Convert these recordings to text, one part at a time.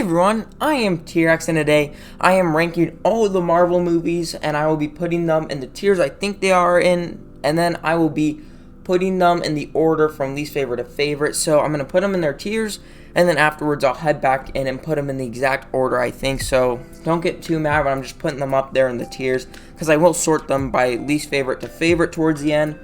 everyone, I am T-Rex, and today I am ranking all of the Marvel movies, and I will be putting them in the tiers I think they are in, and then I will be putting them in the order from least favorite to favorite. So I'm going to put them in their tiers, and then afterwards I'll head back in and put them in the exact order I think. So don't get too mad when I'm just putting them up there in the tiers, because I will sort them by least favorite to favorite towards the end.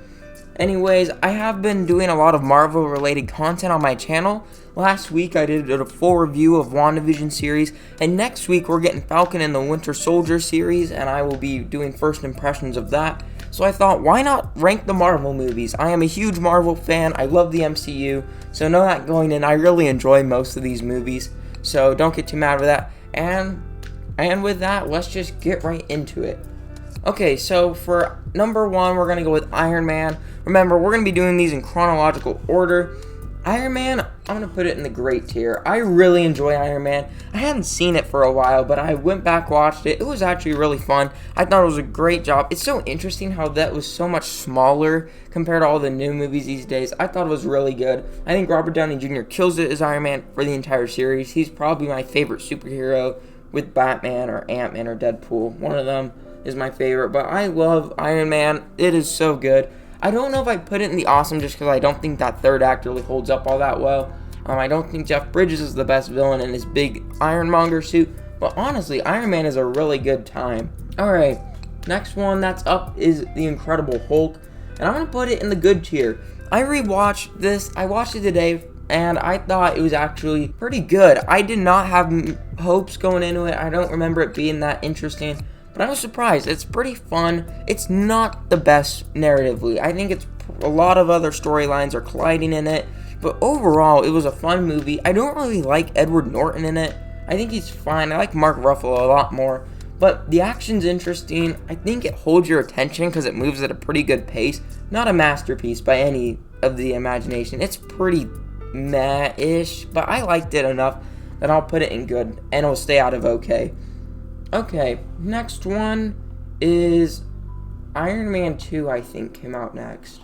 Anyways, I have been doing a lot of Marvel related content on my channel. Last week I did a full review of WandaVision series, and next week we're getting Falcon and the Winter Soldier series, and I will be doing first impressions of that. So I thought, why not rank the Marvel movies? I am a huge Marvel fan, I love the MCU, so know that going in, I really enjoy most of these movies, so don't get too mad with that. And with that, let's just get right into it. Okay, so for number one, we're going to go with Iron Man. Remember, we're going to be doing these in chronological order. Iron Man, I'm going to put it in the great tier. I really enjoy Iron Man. I hadn't seen it for a while, but I went back, watched it. It was actually really fun. I thought it was a great job. It's so interesting how that was so much smaller compared to all the new movies these days. I thought it was really good. I think Robert Downey Jr. kills it as Iron Man for the entire series. He's probably my favorite superhero with Batman or Ant-Man or Deadpool. One of them is my favorite, but I love Iron Man. It is so good. I don't know if I put it in the awesome just because I don't think that third act really holds up all that well. I don't think Jeff Bridges is the best villain in his big Ironmonger suit, but honestly, Iron Man is a really good time. Alright, next one that's up is The Incredible Hulk, and I'm going to put it in the good tier. I rewatched this, I watched it today, and I thought it was actually pretty good. I did not have hopes going into it. I don't remember it being that interesting, but I was surprised. It's pretty fun. It's not the best narratively. I think it's a lot of other storylines are colliding in it, but overall, it was a fun movie. I don't really like Edward Norton in it. I think he's fine. I like Mark Ruffalo a lot more, but the action's interesting. I think it holds your attention because it moves at a pretty good pace. Not a masterpiece by any of the imagination. It's pretty meh-ish, but I liked it enough that I'll put it in good, and it'll stay out of okay. Okay, next one is Iron Man 2, I think, came out next.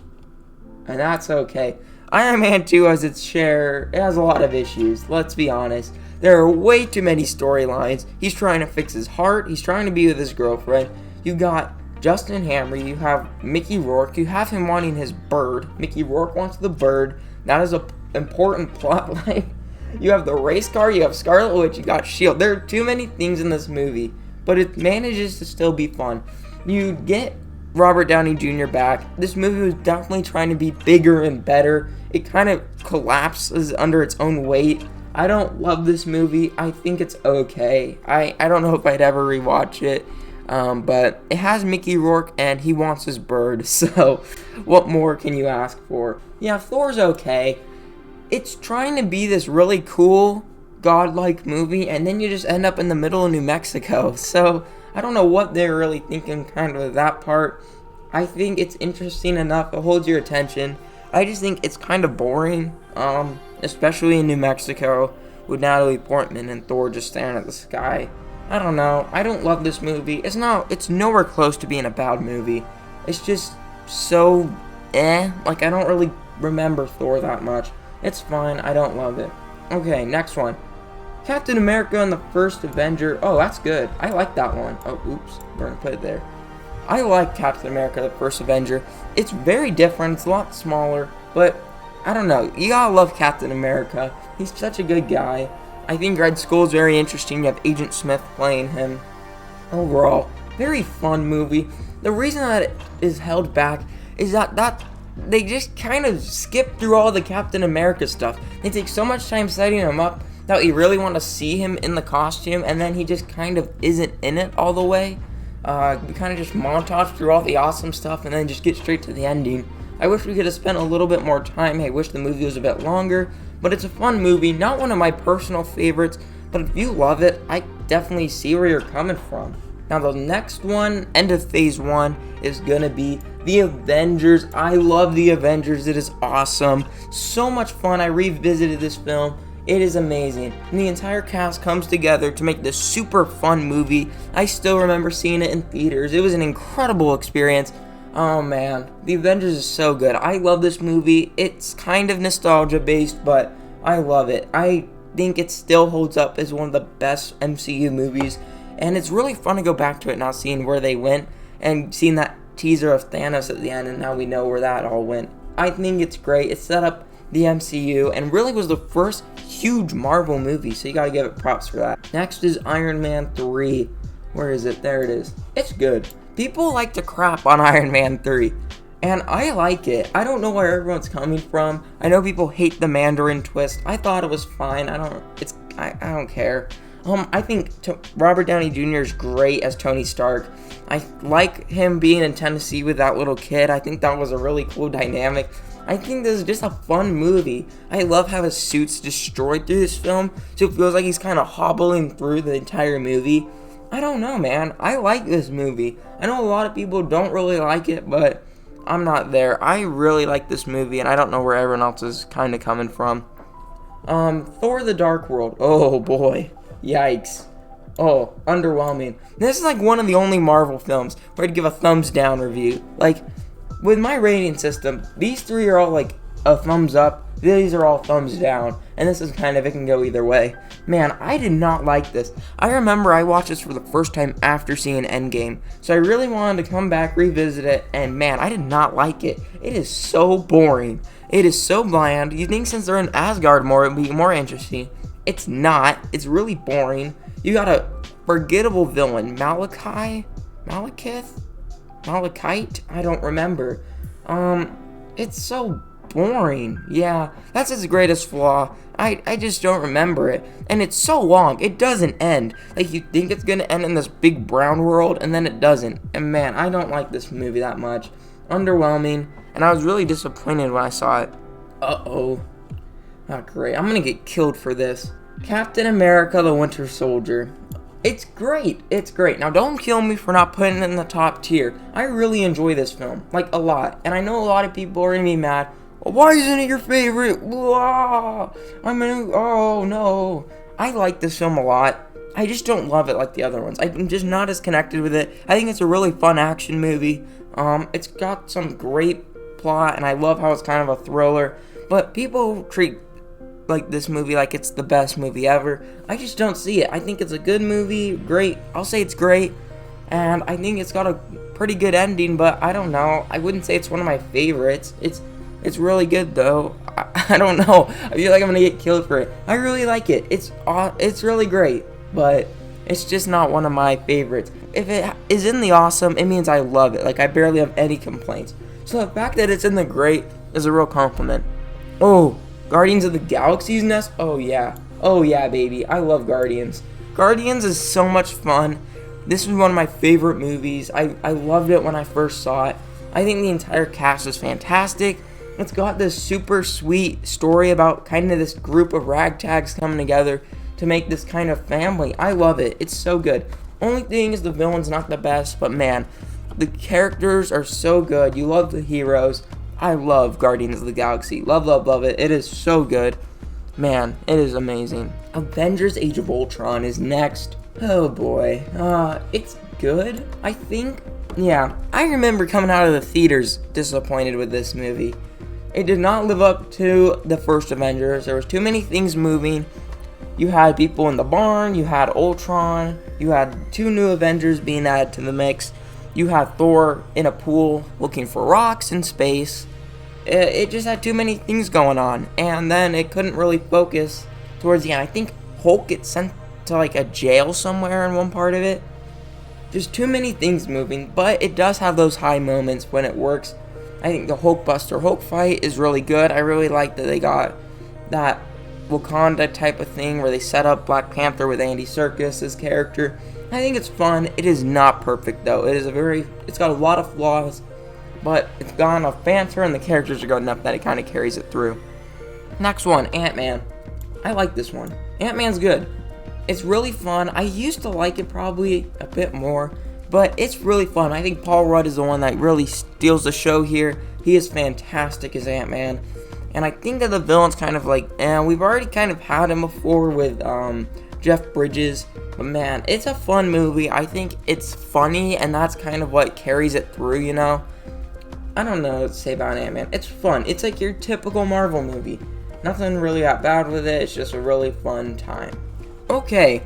And that's okay. Iron Man 2 has its share, it has a lot of issues, let's be honest. There are way too many storylines. He's trying to fix his heart, he's trying to be with his girlfriend. You got Justin Hammer, you have Mickey Rourke, you have him wanting his bird. Mickey Rourke wants the bird. That is an important plot line. You have the race car, you have Scarlet Witch, you got S.H.I.E.L.D. There are too many things in this movie, but it manages to still be fun. You get Robert Downey Jr. back. This movie was definitely trying to be bigger and better. It kind of collapses under its own weight. I don't love this movie. I think it's okay. I don't know if I'd ever rewatch it, but it has Mickey Rourke and he wants his bird, so what more can you ask for? Yeah, Thor's okay. It's trying to be this really cool, godlike movie, and then you just end up in the middle of New Mexico. So, I don't know what they're really thinking kind of that part. I think it's interesting enough, it holds your attention. I just think it's kind of boring, especially in New Mexico, with Natalie Portman and Thor just staring at the sky. I don't know, I don't love this movie. It's nowhere close to being a bad movie. It's just so, like I don't really remember Thor that much. It's fine, I don't love it. Okay, next one. Captain America and the First Avenger. Oh, that's good. I like that one. Oh, oops. We're gonna put it there. I like Captain America, the First Avenger. It's very different. It's a lot smaller, but I don't know. You gotta love Captain America. He's such a good guy. I think Red Skull's very interesting. You have Agent Smith playing him. Overall, very fun movie. The reason that it is held back is that they just kind of skip through all the Captain America stuff. They take so much time setting him up that you really want to see him in the costume, and then he just kind of isn't in it all the way. We kind of just montage through all the awesome stuff and then just get straight to the ending. I wish we could have spent a little bit more time. I wish the movie was a bit longer, but it's a fun movie. Not one of my personal favorites, but if you love it, I definitely see where you're coming from. Now the next one, end of phase 1, is gonna be The Avengers. I love The Avengers. It is awesome. So much fun. I revisited this film. It is amazing. And the entire cast comes together to make this super fun movie. I still remember seeing it in theaters. It was an incredible experience. Oh man, The Avengers is so good. I love this movie. It's kind of nostalgia based, but I love it. I think it still holds up as one of the best MCU movies, and it's really fun to go back to it now, seeing where they went and seeing that teaser of Thanos at the end, and now we know where that all went. I think it's great. It set up the MCU and really was the first huge Marvel movie, so you gotta give it props for that. Next is Iron Man 3. Where is it? There it is. It's good. People like to crap on Iron Man 3, and I like it. I don't know where everyone's coming from. I know people hate the Mandarin twist. I thought it was fine. I don't care. I think Robert Downey Jr. is great as Tony Stark. I like him being in Tennessee with that little kid. I think that was a really cool dynamic. I think this is just a fun movie. I love how his suit's destroyed through this film, so it feels like he's kind of hobbling through the entire movie. I don't know, man. I like this movie. I know a lot of people don't really like it, but I'm not there. I really like this movie, and I don't know where everyone else is kind of coming from. Thor: The Dark World. Oh, boy. Yikes. Oh, underwhelming. This is like one of the only Marvel films where I'd give a thumbs down review. Like, with my rating system, these three are all like a thumbs up, these are all thumbs down, and this is kind of, it can go either way. Man, I did not like this. I remember I watched this for the first time after seeing Endgame, so I really wanted to come back, revisit it, and man, I did not like it. It is so boring. It is so bland. You'd think since they're in Asgard more, it would be more interesting. It's not. It's really boring. You got a forgettable villain, Malekith? I don't remember. It's so boring. Yeah, that's its greatest flaw. I just don't remember it. And it's so long. It doesn't end. Like, you think it's gonna end in this big brown world, and then it doesn't. And man, I don't like this movie that much. Underwhelming. And I was really disappointed when I saw it. Uh-oh. Not great. I'm gonna get killed for this. Captain America: The Winter Soldier. It's great. It's great. Now, don't kill me for not putting it in the top tier. I really enjoy this film, like, a lot. And I know a lot of people are gonna be mad. Well, why isn't it your favorite? Blah. Oh, no. I like this film a lot. I just don't love it like the other ones. I'm just not as connected with it. I think it's a really fun action movie. It's got some great plot, and I love how it's kind of a thriller. But people treat like this movie like it's the best movie ever. I just don't see it. I think it's a good movie, great. I'll say it's great, and I think it's got a pretty good ending, but I don't know. I wouldn't say it's one of my favorites. It's really good though. I don't know. I feel like I'm gonna get killed for it. I really like it. It's really great, but it's just not one of my favorites. If it is in the awesome, it means I love it. Like, I barely have any complaints. So the fact that it's in the great is a real compliment. Oh, Guardians of the Galaxy's Nest? Oh yeah, baby. I love Guardians. Guardians is so much fun. This was one of my favorite movies. I loved it when I first saw it. I think the entire cast is fantastic. It's got this super sweet story about kind of this group of ragtags coming together to make this kind of family. I love it. It's so good. Only thing is the villain's not the best, but man, the characters are so good. You love the heroes. I love Guardians of the Galaxy. Love, love, love it. It is so good. Man, it is amazing. Avengers: Age of Ultron is next. Oh boy. It's good, I think. Yeah, I remember coming out of the theaters disappointed with this movie. It did not live up to the first Avengers. There was too many things moving. You had people in the barn. You had Ultron. You had 2 new Avengers being added to the mix. You had Thor in a pool looking for rocks in space. It just had too many things going on, and then it couldn't really focus towards the end. I think Hulk gets sent to like a jail somewhere in one part of it. Just too many things moving, but it does have those high moments when it works. I think the Hulkbuster Hulk fight is really good. I really like that they got that Wakanda type of thing where they set up Black Panther with Andy Serkis' character. I think it's fun. It is not perfect though. It's got a lot of flaws, but it's got enough banter and the characters are good enough that it kind of carries it through. Next one, Ant-Man. I like this one. Ant-Man's good. It's really fun. I used to like it probably a bit more, but it's really fun. I think Paul Rudd is the one that really steals the show here. He is fantastic as Ant-Man. And I think that the villain's kind of like, we've already kind of had him before with Jeff Bridges. But man, it's a fun movie. I think it's funny, and that's kind of what carries it through, you know? I don't know what to say about Ant-Man. It's fun. It's like your typical Marvel movie. Nothing really that bad with it. It's just a really fun time. Okay,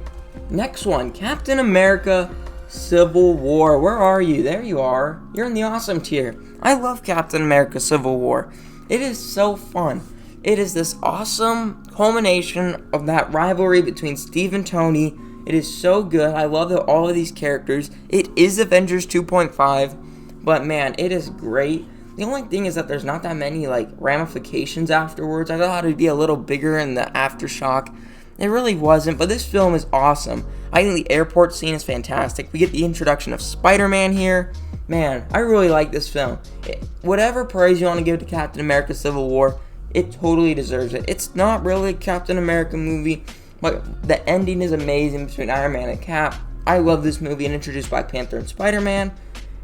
next one, Captain America Civil War. Where are you? There you are. You're in the awesome tier. I love Captain America Civil War. It is so fun. It is this awesome culmination of that rivalry between Steve and Tony. It is so good. I love all of these characters. It is Avengers 2.5, but man, it is great. The only thing is that there's not that many ramifications afterwards. I thought it'd be a little bigger in the aftershock. It really wasn't, but this film is awesome. I think the airport scene is fantastic. We get the introduction of Spider-Man here. Man, I really like this film. Whatever praise you want to give to Captain America Civil War, it totally deserves it. It's not really a Captain America movie, but the ending is amazing between Iron Man and Cap. I love this movie and introduced Black Panther and Spider-Man.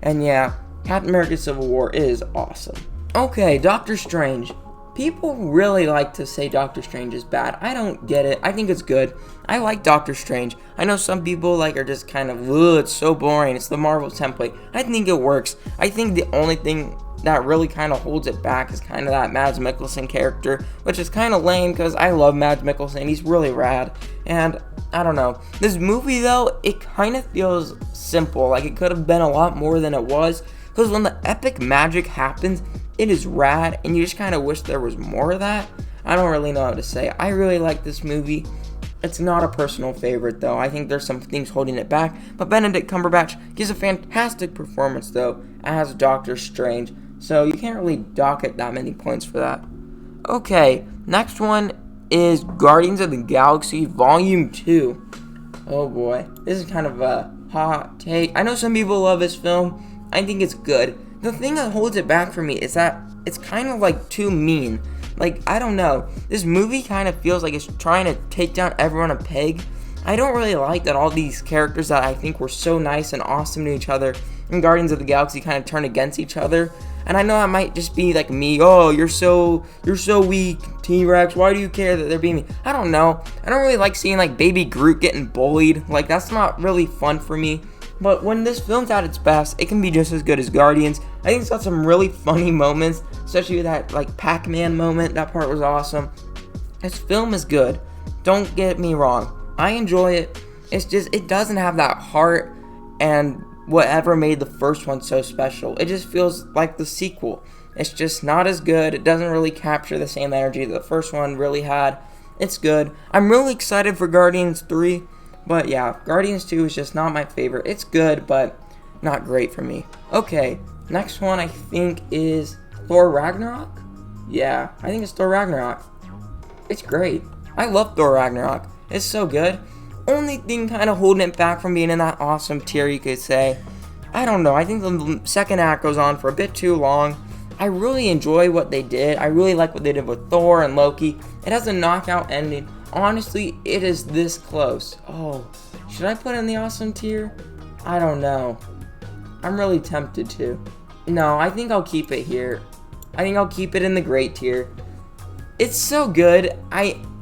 And yeah, Captain America Civil War is awesome. Okay, Doctor Strange. People really like to say Doctor Strange is bad. I don't get it. I think it's good. I like Doctor Strange. I know some people are just kind of, it's so boring. It's the Marvel template. I think it works. I think the only thing that really kind of holds it back is kind of that Mads Mikkelsen character, which is kind of lame because I love Mads Mikkelsen. He's really rad. And I don't know. This movie, though, it kind of feels simple. It could have been a lot more than it was. Because when the epic magic happens, it is rad, and you just kind of wish there was more of that. I don't really know how to say. I really like this movie. It's not a personal favorite, though. I think there's some things holding it back. But Benedict Cumberbatch gives a fantastic performance, though, as Doctor Strange. So you can't really dock it that many points for that. Okay, next one is Guardians of the Galaxy Volume 2. Oh boy, this is kind of a hot take. I know some people love this film. I think it's good. The thing that holds it back for me is that it's kind of too mean. I don't know. This movie kind of feels like it's trying to take down everyone a peg. I don't really like that all these characters that I think were so nice and awesome to each other in Guardians of the Galaxy kind of turn against each other. And I know that might just be me. Oh, you're so weak, T-Rex. Why do you care that they're being mean? I don't know. I don't really like seeing Baby Groot getting bullied. That's not really fun for me. But when this film's at its best, it can be just as good as Guardians. I think it's got some really funny moments, especially with that Pac-Man moment. That part was awesome. This film is good. Don't get me wrong. I enjoy it. It's just, it doesn't have that heart and whatever made the first one so special. It just feels like the sequel. It's just not as good. It doesn't really capture the same energy that the first one really had. It's good. I'm really excited for Guardians 3. But yeah, Guardians 2 is just not my favorite. It's good, but not great for me. Okay, next one I think is Thor Ragnarok? Yeah, I think it's Thor Ragnarok. It's great. I love Thor Ragnarok. It's so good. Only thing kind of holding it back from being in that awesome tier, you could say. I don't know. I think the second act goes on for a bit too long. I really enjoy what they did. I really like what they did with Thor and Loki. It has a knockout ending. Honestly, it is this close. Oh, should I put it in the awesome tier? I don't know. I'm really tempted to. No, I think I'll keep it here. I think I'll keep it in the great tier. It's so good.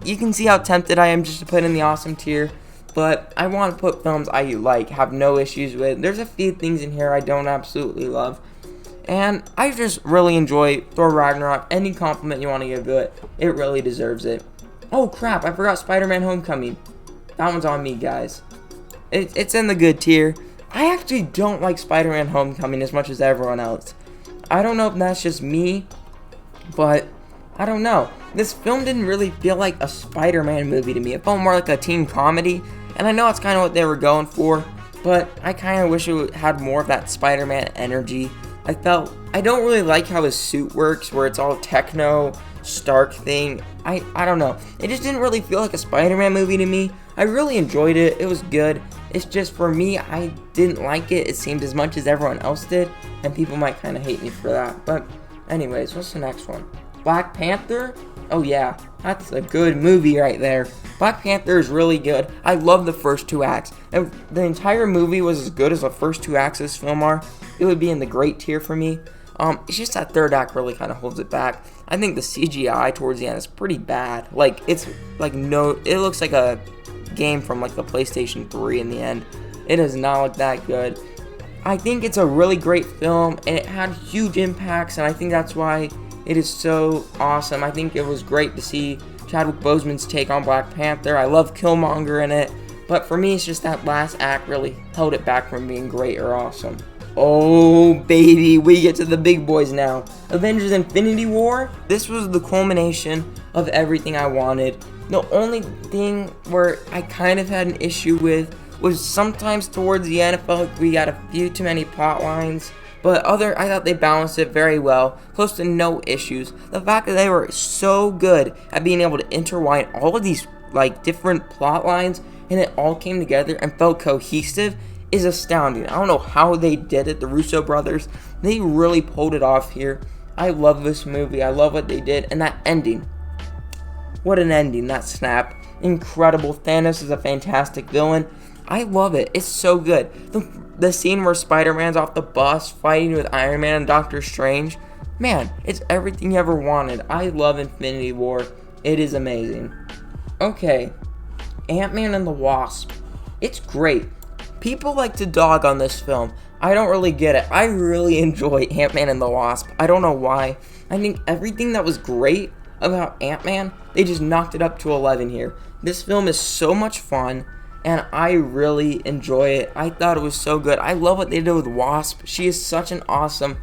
You can see how tempted I am just to put it in the awesome tier. But I want to put films I have no issues with. There's a few things in here I don't absolutely love. And I just really enjoy Thor Ragnarok. Any compliment you want to give to it, it really deserves it. Oh crap, I forgot Spider-Man Homecoming. That one's on me, guys. It's in the good tier. I actually don't like Spider-Man Homecoming as much as everyone else. I don't know if that's just me, but I don't know. This film didn't really feel like a Spider-Man movie to me. It felt more like a teen comedy, and I know it's kind of what they were going for, but I kind of wish it had more of that Spider-Man energy. I don't really like how his suit works, where it's all techno, Stark thing. I don't know. It just didn't really feel like a Spider-Man movie to me. I really enjoyed it. It was good. It's just for me, I didn't like it. It seemed as much as everyone else did, and people might kind of hate me for that. But anyways, what's the next one? Black Panther? Oh yeah, that's a good movie right there. Black Panther is really good. I love the first two acts. If the entire movie was as good as the first two acts of this film are, it would be in the great tier for me. It's just that third act really kind of holds it back. I think the CGI towards the end is pretty bad. It looks like a game from the PlayStation 3 in the end. It does not look that good. I think it's a really great film, and it had huge impacts, and I think that's why It is so awesome. I think it was great to see Chadwick Boseman's take on Black Panther. I love Killmonger in it, but for me, it's just that last act really held it back from being great or awesome. Oh, baby, we get to the big boys now. Avengers Infinity War. This was the culmination of everything I wanted. The only thing where I kind of had an issue with was sometimes towards the end, I felt like we got a few too many plot lines. But I thought they balanced it very well, close to no issues. The fact that they were so good at being able to intertwine all of these different plot lines and it all came together and felt cohesive is astounding. I don't know how they did it, the Russo brothers. They really pulled it off here. I love this movie. I love what they did. And that ending. What an ending, that snap. Incredible. Thanos is a fantastic villain. I love it. It's so good. The scene where Spider-Man's off the bus fighting with Iron Man and Doctor Strange. Man, it's everything you ever wanted. I love Infinity War. It is amazing. Okay. Ant-Man and the Wasp. It's great. People like to dog on this film. I don't really get it. I really enjoy Ant-Man and the Wasp. I don't know why. I think everything that was great about Ant-Man, they just knocked it up to 11 here. This film is so much fun, and I really enjoy it. I thought it was so good. I love what they did with Wasp. She is such an awesome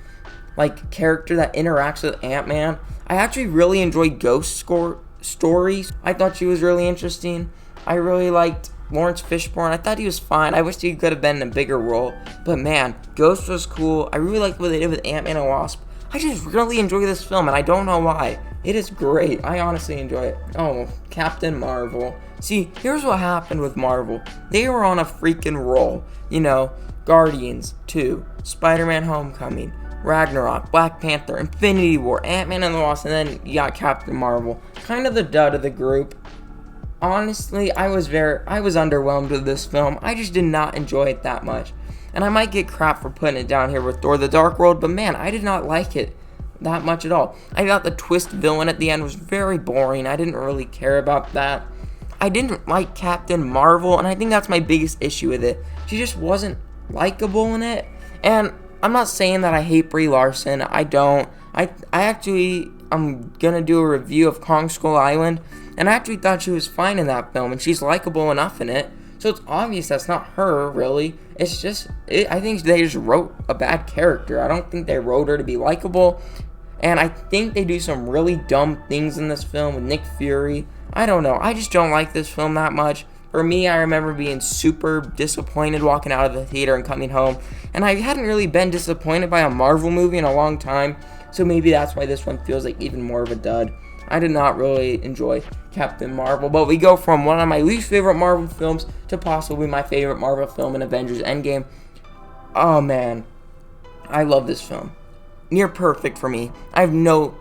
character that interacts with Ant-Man. I actually really enjoyed Ghost stories. I thought she was really interesting. I really liked Lawrence Fishburne. I thought he was fine. I wish he could have been in a bigger role. But man, Ghost was cool. I really liked what they did with Ant-Man and Wasp. I just really enjoy this film, and I don't know why. It is great. I honestly enjoy it. Oh, Captain Marvel. See, here's what happened with Marvel. They were on a freaking roll. Guardians 2, Spider-Man Homecoming, Ragnarok, Black Panther, Infinity War, Ant-Man and the Wasp, and then you got Captain Marvel. Kind of the dud of the group. Honestly, I was underwhelmed with this film. I just did not enjoy it that much. And I might get crap for putting it down here with Thor the Dark World, but man, I did not like it that much at all. I thought the twist villain at the end was very boring. I didn't really care about that. I didn't like Captain Marvel, and I think that's my biggest issue with it. She just wasn't likable in it. And I'm not saying that I hate Brie Larson. I don't. I'm gonna do a review of Kong Skull Island, and I actually thought she was fine in that film, and she's likable enough in it. So it's obvious that's not her, really. It's just, I think they just wrote a bad character. I don't think they wrote her to be likable. And I think they do some really dumb things in this film with Nick Fury. I don't know. I just don't like this film that much. For me, I remember being super disappointed walking out of the theater and coming home. And I hadn't really been disappointed by a Marvel movie in a long time. So maybe that's why this one feels like even more of a dud. I did not really enjoy Captain Marvel, but we go from one of my least favorite Marvel films to possibly my favorite Marvel film in Avengers Endgame. Oh man, I love this film. Near perfect for me. I have no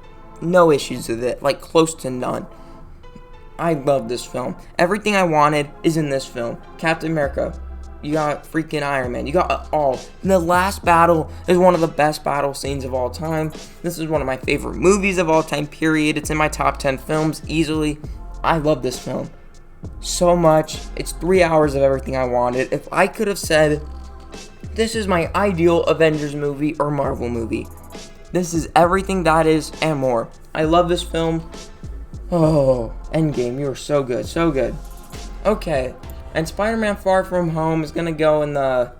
issues with it, close to none. I love this film. Everything I wanted is in this film. Captain America, you got freaking Iron Man, you got it all. And the last battle is one of the best battle scenes of all time. This is one of my favorite movies of all time, period. It's in my top 10 films, easily. I love this film so much. It's 3 hours of everything I wanted. If I could have said, this is my ideal Avengers movie or Marvel movie, this is everything that is and more. I love this film. Oh, Endgame, you were so good, so good. Okay. And Spider-Man Far From Home is going to go in the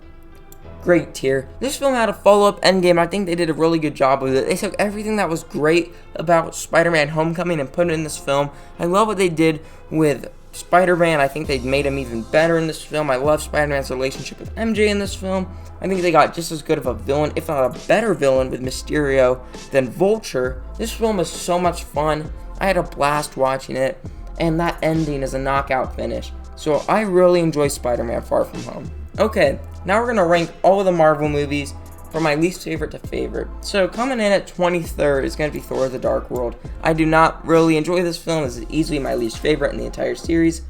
great tier. This film had a follow-up Endgame. I think they did a really good job with it. They took everything that was great about Spider-Man Homecoming and put it in this film. I love what they did with Spider-Man. I think they made him even better in this film. I love Spider-Man's relationship with MJ in this film. I think they got just as good of a villain, if not a better villain, with Mysterio than Vulture. This film is so much fun. I had a blast watching it. And that ending is a knockout finish. So I really enjoy Spider-Man Far From Home. Okay, now we're going to rank all of the Marvel movies from my least favorite to favorite. So coming in at 23rd is going to be Thor the Dark World. I do not really enjoy this film. This is easily my least favorite in the entire series.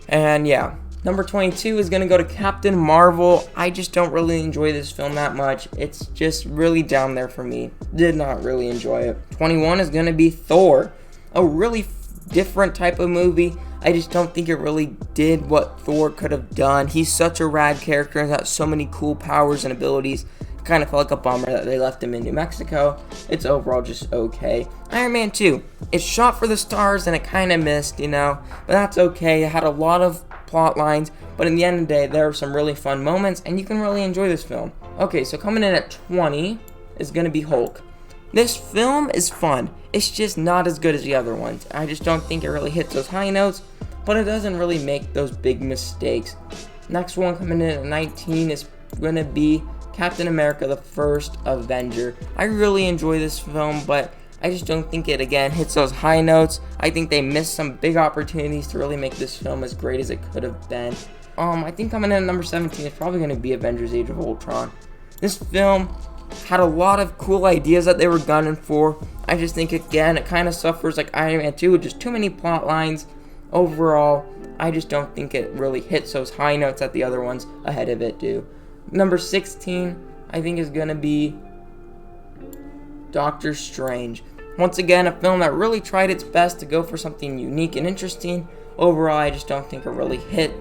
And yeah, number 22 is going to go to Captain Marvel. I just don't really enjoy this film that much. It's just really down there for me. Did not really enjoy it. 21 is going to be Thor. A really different type of movie. I just don't think it really did what Thor could have done. He's such a rad character and got so many cool powers and abilities. Kind of felt like a bummer that they left him in New Mexico. It's overall just okay. Iron Man 2. It shot for the stars and it kind of missed, but that's okay. It had a lot of plot lines, but in the end of the day, there are some really fun moments, and you can really enjoy this film. Okay, so coming in at 20 is going to be Hulk. This film is fun. It's just not as good as the other ones. I just don't think it really hits those high notes, but it doesn't really make those big mistakes. Next one coming in at 19 is going to be Captain America, the First Avenger. I really enjoy this film, but I just don't think it, again, hits those high notes. I think they missed some big opportunities to really make this film as great as it could have been. I think coming in at number 17 is probably going to be Avengers Age of Ultron. This film had a lot of cool ideas that they were gunning for. I just think, again, it kind of suffers like Iron Man 2 with just too many plot lines. Overall, I just don't think it really hits those high notes that the other ones ahead of it do. Number 16, I think, is going to be Doctor Strange. Once again, a film that really tried its best to go for something unique and interesting. Overall, I just don't think it really hit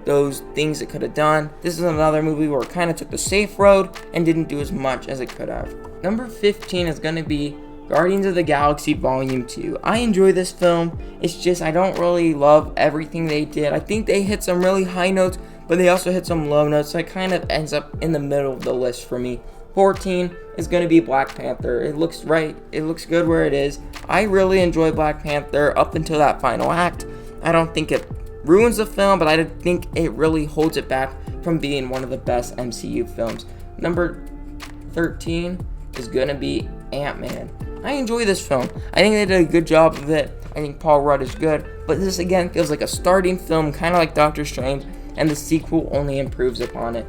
those things it could have done. This is another movie where it kind of took the safe road and didn't do as much as it could have. Number 15 is going to be Guardians of the Galaxy Volume 2. I enjoy this film. It's just I don't really love everything they did. I think they hit some really high notes, but they also hit some low notes, so it kind of ends up in the middle of the list for me. 14 is going to be Black Panther. It looks right. It looks good where it is. I really enjoy Black Panther up until that final act. I don't think it ruins the film, but I think it really holds it back from being one of the best MCU films. Number 13 is going to be Ant-Man. I enjoy this film. I think they did a good job of it. I think Paul Rudd is good, but this again feels like a starting film, kind of like Doctor Strange, and the sequel only improves upon it.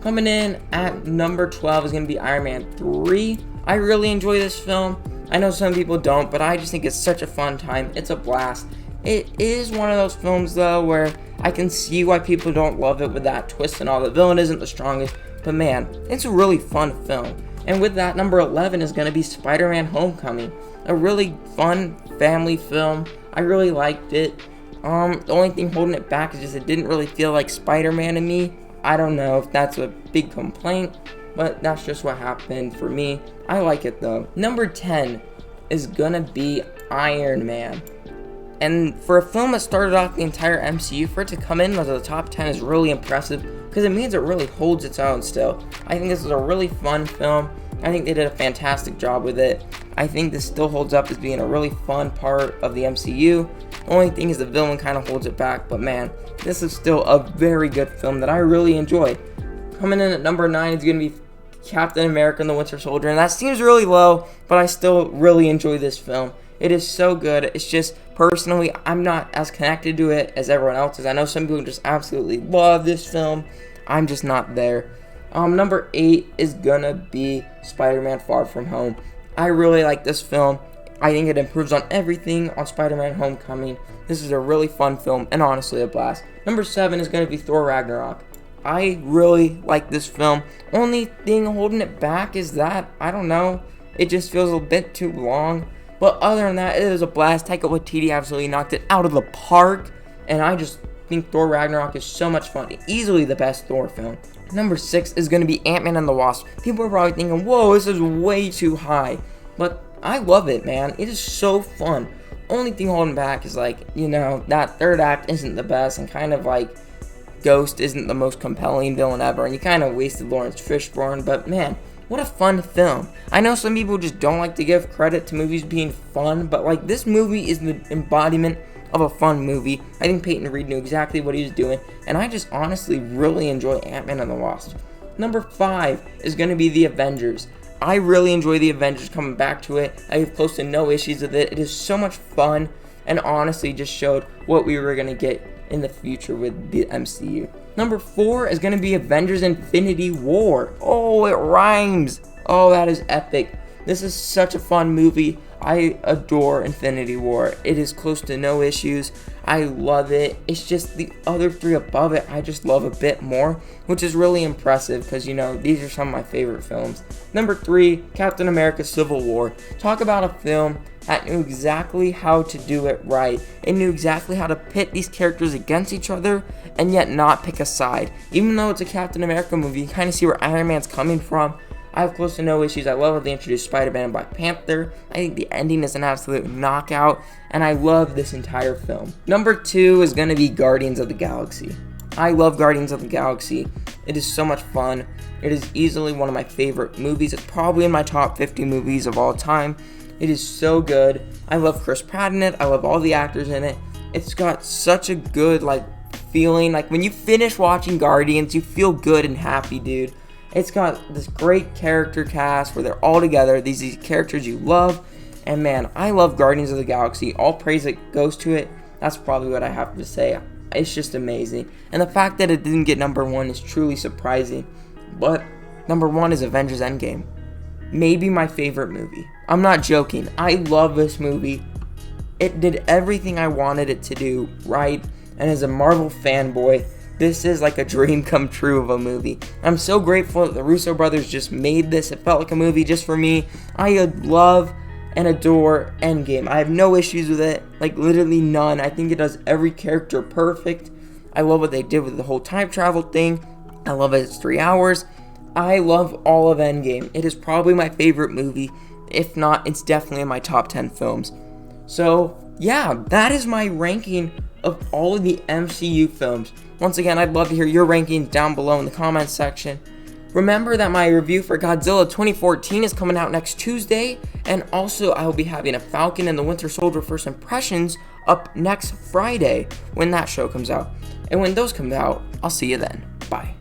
Coming in at number 12 is going to be Iron Man 3. I really enjoy this film. I know some people don't, but I just think it's such a fun time. It's a blast. It is one of those films, though, where I can see why people don't love it with that twist and all. The villain isn't the strongest, but man, it's a really fun film. And with that, number 11 is going to be Spider-Man Homecoming. A really fun family film. I really liked it. The only thing holding it back is just it didn't really feel like Spider-Man to me. I don't know if that's a big complaint, but that's just what happened for me. I like it though. Number 10 is gonna be Iron Man. And for a film that started off the entire MCU, for it to come in as the top 10 is really impressive, because it means it really holds its own still. I think this is a really fun film. I think they did a fantastic job with it. I think this still holds up as being a really fun part of the MCU. The only thing is the villain kind of holds it back, but man, this is still a very good film that I really enjoy. Coming in at number 9 is going to be Captain America and the Winter Soldier, and that seems really low, but I still really enjoy this film. It is so good. It's just, personally, I'm not as connected to it as everyone else is. I know some people just absolutely love this film. I'm just not there. Number 8 is gonna be Spider-Man Far From Home. I really like this film. I think it improves on everything on Spider-Man Homecoming. This is a really fun film and honestly a blast. Number 7 is going to be Thor Ragnarok. I really like this film. Only thing holding it back is that, I don't know, it just feels a bit too long. But other than that, it is a blast. Taika Waititi absolutely knocked it out of the park. And I just think Thor Ragnarok is so much fun. Easily the best Thor film. Number 6 is going to be Ant-Man and the Wasp. People are probably thinking, whoa, this is way too high. But I love it, man. It is so fun. Only thing holding back is that third act isn't the best, and kind of like Ghost isn't the most compelling villain ever, and you kind of wasted Lawrence Fishburne, but man, what a fun film. I know some people just don't like to give credit to movies being fun, but this movie is the embodiment of a fun movie. I think Peyton Reed knew exactly what he was doing, and I just honestly really enjoy Ant-Man and the Wasp. Number 5 is going to be The Avengers. I really enjoy The Avengers coming back to it. I have close to no issues with it. It is so much fun, and honestly just showed what we were going to get in the future with the MCU. Number 4 is going to be Avengers Infinity War. Oh, it rhymes. Oh, that is epic. This is such a fun movie. I adore Infinity War. It is close to no issues. I love it. It's just the other 3 above it I just love a bit more, which is really impressive because, these are some of my favorite films. Number 3, Captain America Civil War. Talk about a film that knew exactly how to do it right. It knew exactly how to pit these characters against each other and yet not pick a side. Even though it's a Captain America movie, you kind of see where Iron Man's coming from. I have close to no issues. I love how they introduced Spider-Man and Black Panther. I think the ending is an absolute knockout, and I love this entire film. Number 2 is going to be Guardians of the Galaxy. I love Guardians of the Galaxy. It is so much fun. It is easily one of my favorite movies. It's probably in my top 50 movies of all time. It is so good. I love Chris Pratt in it. I love all the actors in it. It's got such a good, feeling. When you finish watching Guardians, you feel good and happy, dude. It's got this great character cast where they're all together. These characters you love. And man, I love Guardians of the Galaxy. All praise that goes to it. That's probably what I have to say. It's just amazing. And the fact that it didn't get number 1 is truly surprising. But number 1 is Avengers Endgame. Maybe my favorite movie. I'm not joking. I love this movie. It did everything I wanted it to do, right? And as a Marvel fanboy, this is like a dream come true of a movie. I'm so grateful that the Russo brothers just made this. It felt like a movie just for me. I love and adore Endgame. I have no issues with it, literally none. I think it does every character perfect. I love what they did with the whole time travel thing. I love it. It's 3 hours. I love all of Endgame. It is probably my favorite movie. If not, it's definitely in my top 10 films. So, yeah, that is my ranking of all of the MCU films. Once again, I'd love to hear your rankings down below in the comments section. Remember that my review for Godzilla 2014 is coming out next Tuesday, and also I will be having a Falcon and the Winter Soldier First Impressions up next Friday when that show comes out. And when those come out, I'll see you then. Bye.